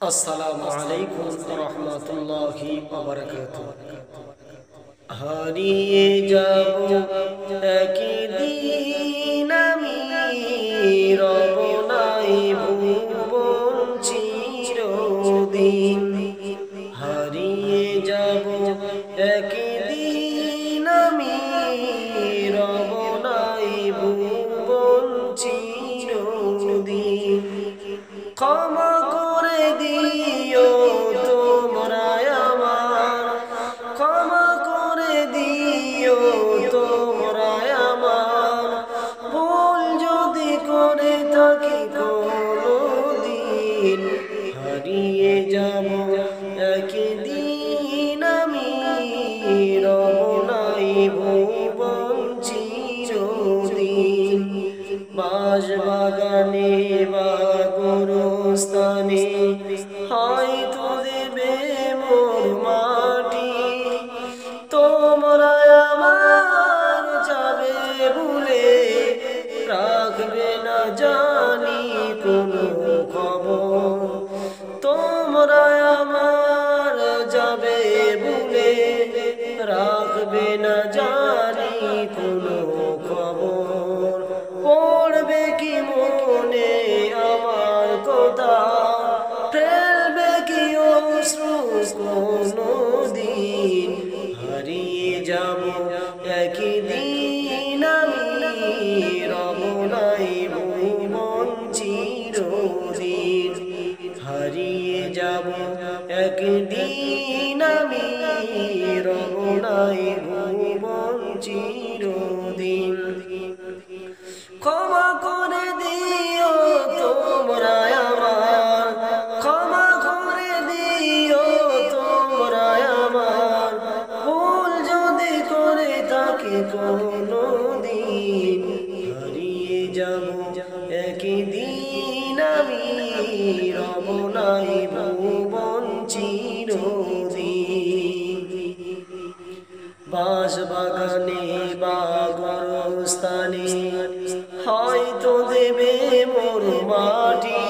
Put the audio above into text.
আসসালামু আলাইকুম ওয়া রাহমাতুল্লাহি ওয়া বারাকাতুহু। হারিয়ে যাব একদিন আমি, রব নাই ভুবন চিরদিন। হারিয়ে যাব একদিন আমি, রব নাই ভুবন চিরদিন। ক্ষমা করে দিও তোমরা আমার, ক্ষমা করে দিও তোমরা আমার, ভুল যদি করে থাকি কোনদিন। হারিয়ে যাব একদিন আমি, রব নাই ভুবন চিরদিন। বাঁশবাগানে বা গোরস্থানে হয়তো দেবে মোর মাটি, তোমরা আমার যাবে ভুলে, রাখবে না জানি কোনো খবর। তোমরা আমার যাবে ভুলে, রাখবে না জানি কোনো খবর। পড়বে কি মনে আমার কথা, ফেলবে কি অশ্রু কোনদিন। হারিয়ে যাব একদিন আমি, রব নাই ভুবন চিরদিন। হারিয়ে যাব একদিন আমি, রব নাই ভুবন চিরদিন। ক্ষমা করে দিও তোমরা আমার, ক্ষমা করে দিও তোমরা আমার, ভুল যদি করে থাকি কোনদিন। হারিয়ে যাব একদিন আমি, রব নাই ভুবন চিরদিন। বাঁশবাগানে বা গোরস্থানে হয়তো দেবে মোর মাটি,